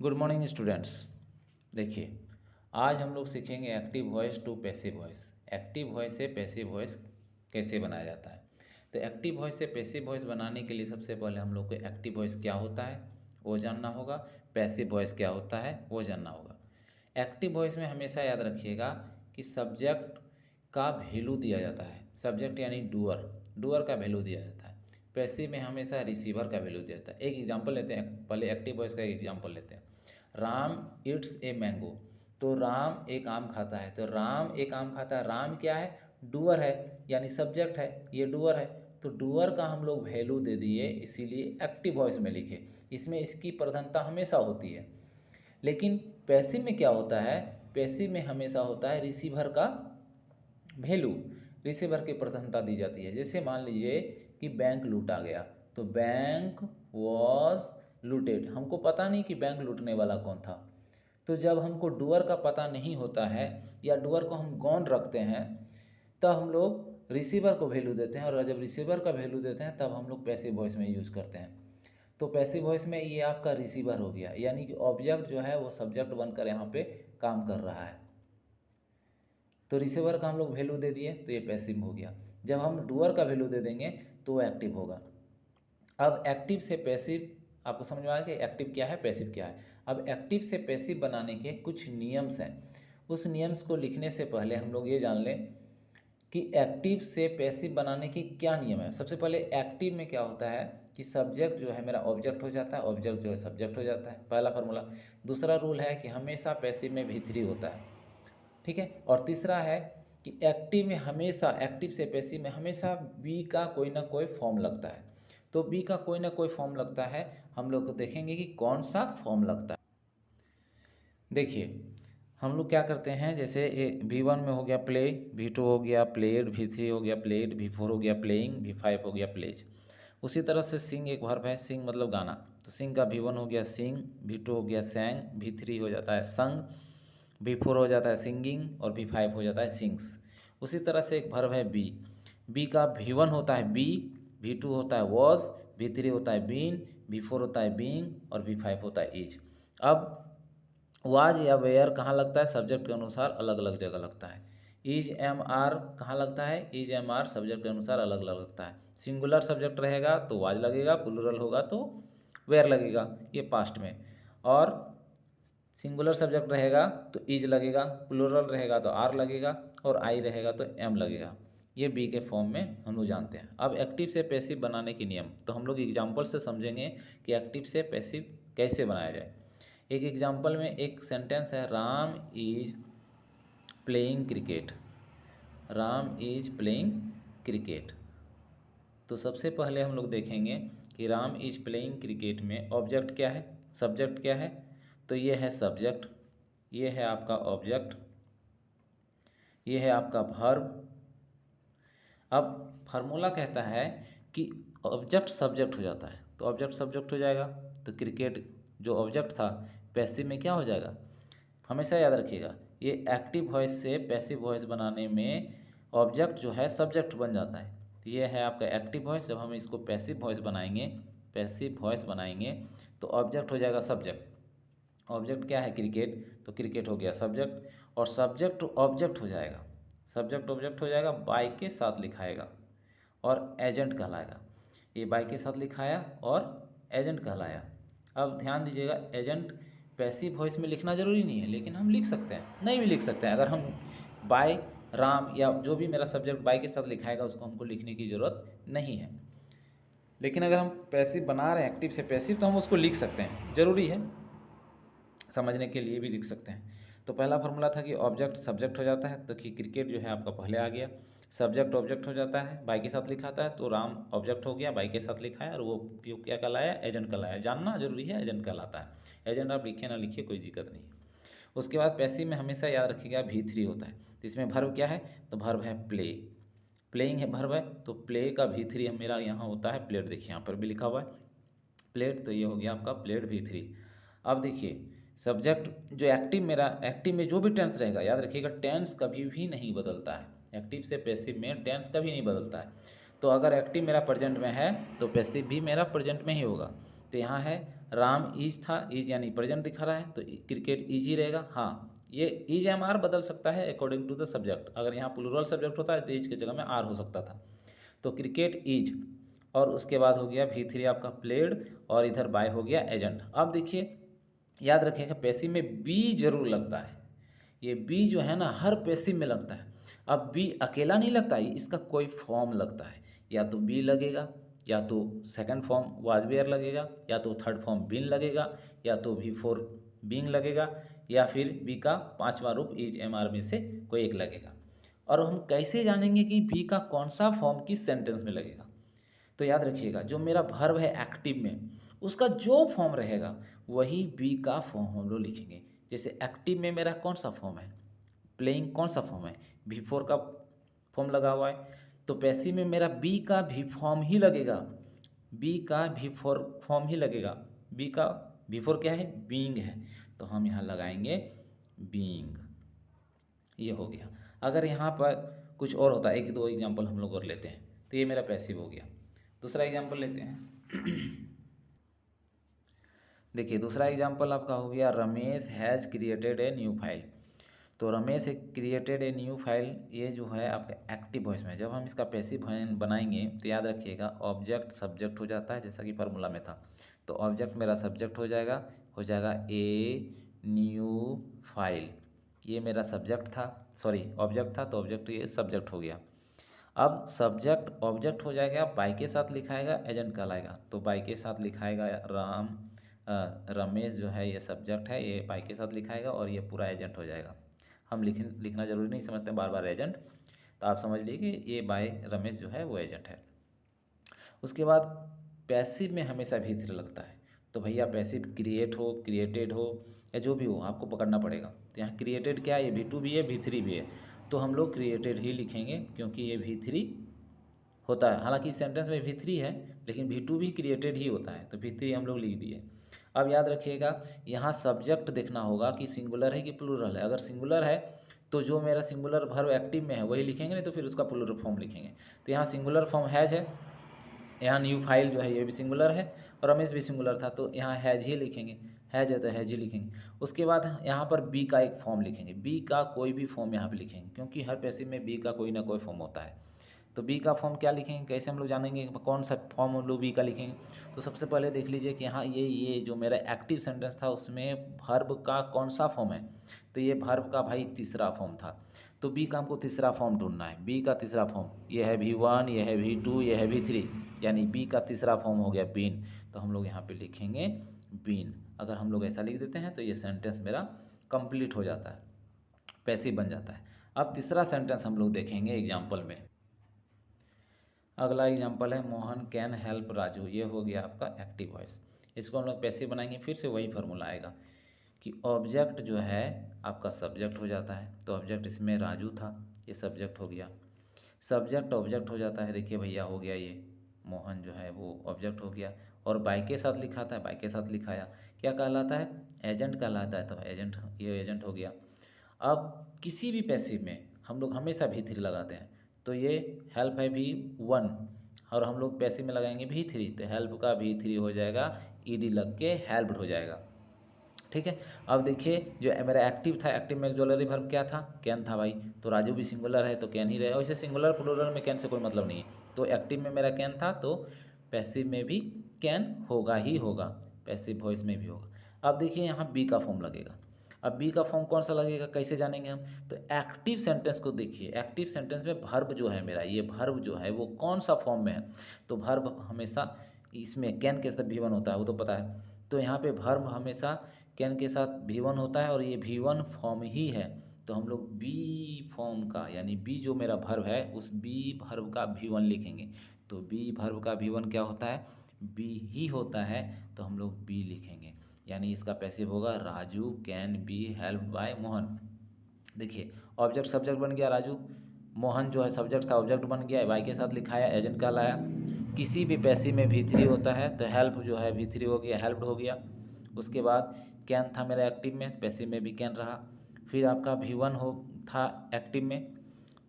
Good morning students. देखिए, आज हम लोग सीखेंगे active voice to passive voice. Active voice से पैसिव वॉइस कैसे बनाया जाता है। तो एक्टिव वॉइस से पैसिव वॉइस बनाने के लिए सबसे पहले हम लोग को एक्टिव वॉइस क्या होता है वो जानना होगा, पैसिव वॉइस क्या होता है वो जानना होगा। एक्टिव वॉइस में हमेशा याद रखिएगा कि सब्जेक्ट का वैल्यू दिया जाता है। सब्जेक्ट यानी डूअर, डूअर का वैल्यू दिया जाता है। पैसिव में हमेशा रिसीवर का वैल्यू दिया जाता है। एक एग्जांपल लेते हैं, पहले एक्टिव वॉइस का एक एग्जांपल लेते हैं। Ram it's a mango. तो राम एक आम खाता है। तो राम एक आम खाता है, राम क्या है, डूअर है, यानी सब्जेक्ट है, ये डूअर है। तो डूअर का हम लोग वैल्यू दे दिए, इसीलिए एक्टिव वॉइस में लिखे। इसमें इसकी प्रधानता हमेशा होती है। लेकिन पैसिव में क्या होता है, पैसिव में हमेशा होता है रिसीवर का वैल्यू, रिसीवर की प्रधानता दी जाती है। जैसे मान लीजिए कि बैंक लूटा गया, तो बैंक वॉज लूटेड। हमको पता नहीं कि बैंक लूटने वाला कौन था। तो जब हमको डूअर का पता नहीं होता है या डूअर को हम गौण रखते हैं, तब हम लोग रिसीवर को वैल्यू देते हैं। और जब रिसीवर का वैल्यू देते हैं तब हम लोग पैसिव वॉइस में यूज़ करते हैं। तो पैसिव वॉइस में ये आपका रिसीवर हो गया, यानी कि ऑब्जेक्ट जो है वो सब्जेक्ट बनकर यहाँ पे काम कर रहा है। तो रिसीवर का हम लोग वैल्यू दे दिए तो ये पैसिव हो गया। जब हम डूअर का वैल्यू दे देंगे तो वो एक्टिव होगा। अब एक्टिव से पैसिव आपको समझ में आ गया कि एक्टिव क्या है, पैसिव क्या है। अब एक्टिव से पैसिव बनाने के कुछ नियम्स हैं। उस नियम्स को लिखने से पहले हम लोग ये जान लें कि एक्टिव से पैसिव बनाने की क्या नियम है। सबसे पहले एक्टिव में क्या होता है कि सब्जेक्ट जो है मेरा ऑब्जेक्ट हो जाता है, ऑब्जेक्ट जो है सब्जेक्ट हो जाता है, पहला फार्मूला। दूसरा रूल है कि हमेशा पैसिव में V3 होता है, ठीक है। और तीसरा है कि एक्टिव में हमेशा, एक्टिव से पैसिव में हमेशा बी का कोई ना कोई फॉर्म लगता है। तो बी का कोई ना कोई फॉर्म लगता है, हम लोग देखेंगे कि कौन सा फॉर्म लगता है। देखिए, हम लोग क्या करते हैं, जैसे V1 में हो गया प्ले, V2 हो गया प्लेड, V3 हो गया प्लेड, V4 हो गया प्लेइंग, V5 हो गया प्लेज। उसी तरह से सिंग एक वर्ब है, सिंग मतलब गाना। तो सिंग का V1 हो गया सिंग, V2 हो गया सैंग, V3 हो जाता है संग, V4 हो जाता है सिंगिंग और V5 हो जाता है सिंग्स। उसी तरह से एक वर्ब है बी, बी का V1 होता है बी, V2 होता है वॉज, V3 होता है बीन, V4 होता है बीइंग और V5 होता है इज। अब वाज या वेयर कहाँ लगता है, सब्जेक्ट के अनुसार अलग अलग जगह लगता है। इज एम आर कहाँ लगता है, इज एम आर सब्जेक्ट के अनुसार अलग अलग लगता है। सिंगुलर सब्जेक्ट रहेगा तो वाज लगेगा, प्लूरल होगा तो वेयर लगेगा, ये पास्ट में। और सिंगुलर सब्जेक्ट रहेगा तो इज लगेगा, प्लूरल रहेगा तो आर लगेगा और आई रहेगा तो एम लगेगा। ये बी के फॉर्म में हम लोग जानते हैं। अब एक्टिव से पैसिव बनाने के नियम तो हम लोग एग्जाम्पल से समझेंगे कि एक्टिव से पैसिव कैसे बनाया जाए। एक एग्जाम्पल में एक सेंटेंस है, Ram is playing cricket. Ram is playing cricket. तो सबसे पहले हम लोग देखेंगे कि राम इज प्लेइंग क्रिकेट में ऑब्जेक्ट क्या है, सब्जेक्ट क्या है। तो ये है सब्जेक्ट, ये है आपका ऑब्जेक्ट, ये है आपका वर्ब। अब फार्मूला कहता है कि ऑब्जेक्ट सब्जेक्ट हो जाता है, तो ऑब्जेक्ट सब्जेक्ट हो जाएगा। तो क्रिकेट जो ऑब्जेक्ट था पैसिव में क्या हो जाएगा, हमेशा याद रखिएगा ये एक्टिव वॉइस से पैसिव वॉइस बनाने में ऑब्जेक्ट जो है सब्जेक्ट बन जाता है। तो ये है आपका एक्टिव वॉइस। जब हम इसको पैसिव वॉइस बनाएंगे, पैसिव वॉइस बनाएंगे तो ऑब्जेक्ट हो जाएगा सब्जेक्ट। ऑब्जेक्ट क्या है, क्रिकेट, तो क्रिकेट हो गया सब्जेक्ट। और सब्जेक्ट ऑब्जेक्ट हो जाएगा, सब्जेक्ट ऑब्जेक्ट हो जाएगा, बाय के साथ लिखाएगा और एजेंट कहलाएगा। ये बाय के साथ लिखाया और एजेंट कहलाया। अब ध्यान दीजिएगा, एजेंट पैसिव वॉइस में लिखना ज़रूरी नहीं है, लेकिन हम लिख सकते हैं, नहीं भी लिख सकते हैं। अगर हम बाय राम या जो भी मेरा सब्जेक्ट बाय के साथ लिखाएगा उसको हमको लिखने की ज़रूरत नहीं है। लेकिन अगर हम पैसिव बना रहे हैं, एक्टिव से पैसिव, तो हम उसको लिख सकते हैं, ज़रूरी है, समझने के लिए भी लिख सकते हैं। तो पहला फार्मूला था कि ऑब्जेक्ट सब्जेक्ट हो जाता है, तो कि क्रिकेट जो है आपका पहले आ गया। सब्जेक्ट ऑब्जेक्ट हो जाता है, बाई के साथ लिखाता है, तो राम ऑब्जेक्ट हो गया, बाई के साथ लिखा है और वो क्या कहलाया, एजेंट कहलाया। जानना जरूरी है, एजेंट कहलाता है। एजेंट आप लिखिए ना लिखिए कोई दिक्कत नहीं। उसके बाद पैसिव में हमेशा याद रखिएगा V3 होता है। तो इसमें वर्ब क्या है, तो वर्ब है प्ले, प्लेइंग है वर्ब है, तो प्ले का V3 मेरा यहाँ होता है प्लेड। देखिए यहाँ पर भी लिखा हुआ है प्लेड, तो ये हो गया आपका प्लेड V3। अब देखिए सब्जेक्ट जो एक्टिव मेरा, एक्टिव में जो भी टेंस रहेगा याद रखिएगा टेंस कभी भी नहीं बदलता है। एक्टिव से पैसिव में टेंस कभी नहीं बदलता है। तो अगर एक्टिव मेरा प्रेजेंट में है तो पैसिव भी मेरा प्रेजेंट में ही होगा। तो यहाँ है राम इज था, इज यानी प्रेजेंट दिखा रहा है तो क्रिकेट इज ही रहेगा। हाँ, ये इज एम आर बदल सकता है अकॉर्डिंग टू द सब्जेक्ट। अगर यहाँ प्लूरल सब्जेक्ट होता है तो इज की जगह में आर हो सकता था। तो क्रिकेट इज, और उसके बाद हो गया V3 आपका प्लेड, और इधर बाय हो गया एजेंट। अब देखिए याद रखिएगा पैसिव में बी जरूर लगता है। ये बी जो है ना हर पैसिव में लगता है। अब बी अकेला नहीं लगता है, इसका कोई फॉर्म लगता है। या तो बी लगेगा, या तो सेकंड फॉर्म वाज वेयर लगेगा, या तो थर्ड फॉर्म बीन लगेगा, या तो V4 बीइंग लगेगा, या फिर बी का पांचवा रूप इज एम आर में से कोई एक लगेगा। और हम कैसे जानेंगे कि बी का कौन सा फॉर्म किस सेंटेंस में लगेगा? तो याद रखिएगा जो मेरा वर्ब है एक्टिव में, उसका जो फॉर्म रहेगा वही बी का फॉर्म हम लोग लिखेंगे। जैसे एक्टिव में मेरा कौन सा फॉर्म है, प्लेइंग कौन सा फॉर्म है, V4 का फॉर्म लगा हुआ है, तो पैसिव में मेरा बी का भी फॉर्म ही लगेगा, बी का V4 फॉर्म ही लगेगा। बी का V4 क्या है, बीइंग है, तो हम यहाँ लगाएंगे बीइंग। ये हो गया। अगर यहाँ पर कुछ और होता है, एक दो एग्जाम्पल हम लोग और लेते हैं, तो ये मेरा पैसिव हो गया। दूसरा एग्जाम्पल लेते हैं। देखिए दूसरा एग्जाम्पल आपका हो गया Ramesh has created a new file. तो Ramesh created a new file, ये जो है आपका एक्टिव वॉइस में। जब हम इसका पैसिव बनाएंगे तो याद रखिएगा ऑब्जेक्ट सब्जेक्ट हो जाता है, जैसा कि फार्मूला में था। तो ऑब्जेक्ट मेरा सब्जेक्ट हो जाएगा ए न्यू फाइल। ये मेरा सब्जेक्ट था, सॉरी ऑब्जेक्ट था, तो ऑब्जेक्ट ये सब्जेक्ट हो गया। अब सब्जेक्ट ऑब्जेक्ट हो जाएगा, बाय के साथ लिखाएगा एजेंट कहलाएगा। तो बाय के साथ लिखाएगा रमेश जो है ये सब्जेक्ट है, ये बाय के साथ लिखाएगा और ये पूरा एजेंट हो जाएगा। हम लिखना जरूरी नहीं समझते बार बार एजेंट, तो आप समझ लीजिए कि ये बाय रमेश जो है वो एजेंट है। उसके बाद पैसिव में हमेशा V3 लगता है। तो भैया पैसिव क्रिएट हो, क्रिएटेड हो, या जो भी हो आपको पकड़ना पड़ेगा। तो यहाँ क्रिएटेड क्या है, ये V2 भी है V3 भी है, तो हम लोग क्रिएटेड ही लिखेंगे क्योंकि ये V3 होता है। हालांकि इस सेंटेंस में V3 है लेकिन V2 भी क्रिएटेड ही होता है, तो V3 हम लोग लिख दिए। अब याद रखिएगा यहाँ सब्जेक्ट देखना होगा कि सिंगुलर है कि प्लूरल है। अगर सिंगुलर है तो जो मेरा सिंगुलर वर्ब एक्टिव में है वही लिखेंगे, नहीं तो फिर उसका प्लूरल फॉर्म लिखेंगे। तो यहाँ सिंगुलर फॉर्म हैज है, यहाँ न्यू फाइल जो है ये भी सिंगुलर है, और रमेश भी सिंगुलर था, तो यहाँ हैज ही लिखेंगे। हैज है तो हैज ही लिखेंगे। उसके बाद यहाँ पर बी का एक फॉर्म लिखेंगे, बी का कोई भी फॉर्म यहाँ पे लिखेंगे, क्योंकि हर पैसिव में बी का कोई ना कोई फॉर्म होता है। तो बी का फॉर्म क्या लिखेंगे, कैसे हम लोग जानेंगे कौन सा फॉर्म हम लोग बी का लिखेंगे? तो सबसे पहले देख लीजिए कि यहाँ ये जो मेरा एक्टिव सेंटेंस था उसमें वर्ब का कौन सा फॉर्म है। तो ये वर्ब का भाई तीसरा फॉर्म था, तो बी का हमको तीसरा फॉर्म ढूंढना है। बी का तीसरा फॉर्म ये है V1, ये है V2, ये है V3, यानी बी का तीसरा फॉर्म हो गया बीन। तो हम लोग यहाँ पे लिखेंगे बीन। अगर हम लोग ऐसा लिख देते हैं तो ये सेंटेंस मेरा कंप्लीट हो जाता है, पैसिव बन जाता है। अब तीसरा सेंटेंस हम लोग देखेंगे एग्जाम्पल में। अगला एग्जाम्पल है मोहन कैन हेल्प राजू। ये हो गया आपका एक्टिव वॉइस। इसको हम लोग पैसिव बनाएंगे, फिर से वही फार्मूला आएगा कि ऑब्जेक्ट जो है आपका सब्जेक्ट हो जाता है। तो ऑब्जेक्ट इसमें राजू था, ये सब्जेक्ट हो गया। सब्जेक्ट ऑब्जेक्ट हो जाता है, देखिए भैया हो गया, ये मोहन जो है वो ऑब्जेक्ट हो गया। और बाय के साथ लिखा था, बाय के साथ लिखाया, क्या कहलाता है, एजेंट कहलाता है। तो एजेंट, ये एजेंट हो गया। अब किसी भी पैसिव में हम लोग हमेशा V3 लगाते हैं। तो ये हेल्प है V1 और हम लोग पैसिव में लगाएंगे V3, तो हेल्प का V3 हो जाएगा, ईडी लग के हेल्प्ड हो जाएगा। ठीक है। अब देखिए जो मेरा एक्टिव था, एक्टिव में ऑक्सिलरी वर्ब क्या था, कैन था भाई। तो राजू भी सिंगुलर है तो कैन ही रहेगा। वैसे सिंगुलर प्लूरल में कैन से कोई मतलब नहीं है। तो एक्टिव में मेरा कैन था, तो पैसिव में भी कैन होगा ही होगा, पैसिव वॉइस में भी होगा। अब देखिए यहाँ बी का फॉर्म लगेगा। अब बी का फॉर्म कौन सा लगेगा, कैसे जानेंगे हम? तो एक्टिव सेंटेंस को देखिए, एक्टिव सेंटेंस में वर्ब जो है मेरा, ये वर्ब जो है वो कौन सा फॉर्म में है? तो वर्ब हमेशा इसमें कैन के साथ V1 होता है, वो तो पता है। तो यहाँ पे वर्ब हमेशा कैन के साथ V1 होता है और ये V1 फॉर्म ही है। तो हम लोग बी फॉर्म का, यानी बी जो मेरा वर्ब है उस बी वर्ब का V1 लिखेंगे। तो बी वर्ब का V1 क्या होता है, बी ही होता है, तो हम लोग बी लिखेंगे। यानी इसका पैसिव होगा Raju can be help by Mohan. देखिए ऑब्जेक्ट सब्जेक्ट बन गया राजू, मोहन जो है सब्जेक्ट था ऑब्जेक्ट बन गया, बाय के साथ लिखाया, एजेंट का लाया। किसी भी पैसिव में V3 होता है, तो हेल्प जो है V3 हो गया, हेल्प्ड हो गया। उसके बाद कैन था मेरा एक्टिव में, पैसिव में भी कैन रहा। फिर आपका V1 हो था एक्टिव में,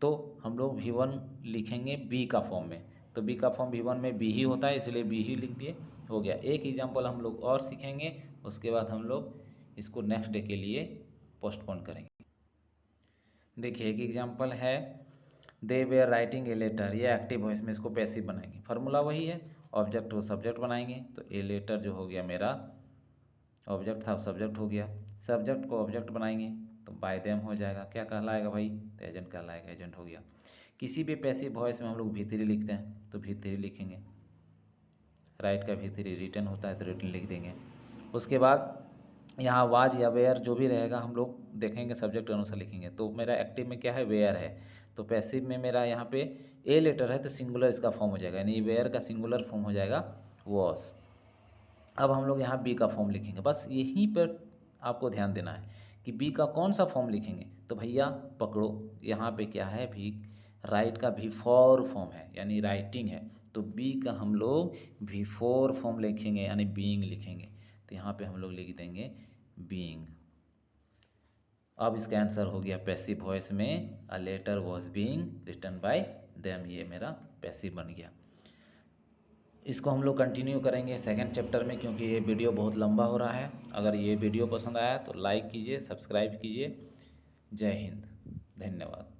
तो हम लोग V1 लिखेंगे बी का फॉर्म में। तो बी का फॉर्म V1 में बी ही होता है, इसलिए बी ही लिख दिए। हो गया। एक एग्जाम्पल हम लोग और सीखेंगे, उसके बाद हम लोग इसको नेक्स्ट डे के लिए पोस्टपोन करेंगे। देखिए एक एग्जाम्पल है, दे वेयर राइटिंग ए लेटर, ये एक्टिव वॉइस में इसको पैसिव बनाएंगे। फार्मूला वही है, ऑब्जेक्ट को सब्जेक्ट बनाएंगे, तो ए लेटर जो हो गया मेरा ऑब्जेक्ट था, सब्जेक्ट हो गया। सब्जेक्ट को ऑब्जेक्ट बनाएंगे तो बाय देम हो जाएगा, क्या कहलाएगा भाई, तो एजेंट कहलाएगा, एजेंट हो गया। किसी भी पैसिव वॉइस में हम लोग V3 लिखते हैं तो V3 लिखेंगे, राइट का V3 रिटर्न होता है तो रिटर्न लिख देंगे। उसके बाद यहाँ वाज या वेयर जो भी रहेगा हम लोग देखेंगे, सब्जेक्ट अनुसार लिखेंगे। तो मेरा एक्टिव में क्या है, वेयर है, तो पैसिव में मेरा यहाँ पे ए लेटर है तो सिंगुलर इसका फॉर्म हो जाएगा, यानी वेयर का सिंगुलर फॉर्म हो जाएगा वॉस। अब हम लोग यहाँ बी का फॉर्म लिखेंगे, बस यहीं पर आपको ध्यान देना है कि बी का कौन सा फॉर्म लिखेंगे। तो भैया पकड़ो, यहाँ पे क्या है, भी राइट का बिफोर फॉर्म है, यानी राइटिंग है, तो बी का हम लोग बिफोर फॉर्म लिखेंगे, यानी बीइंग लिखेंगे। तो यहाँ पे हम लोग लिख देंगे बीइंग। अब इसका आंसर हो गया पैसिव वॉइस में a letter was being written by them, ये मेरा पैसिव बन गया। इसको हम लोग कंटिन्यू करेंगे सेकंड चैप्टर में, क्योंकि ये वीडियो बहुत लंबा हो रहा है। अगर ये वीडियो पसंद आया तो लाइक कीजिए, सब्सक्राइब कीजिए। जय हिंद, धन्यवाद।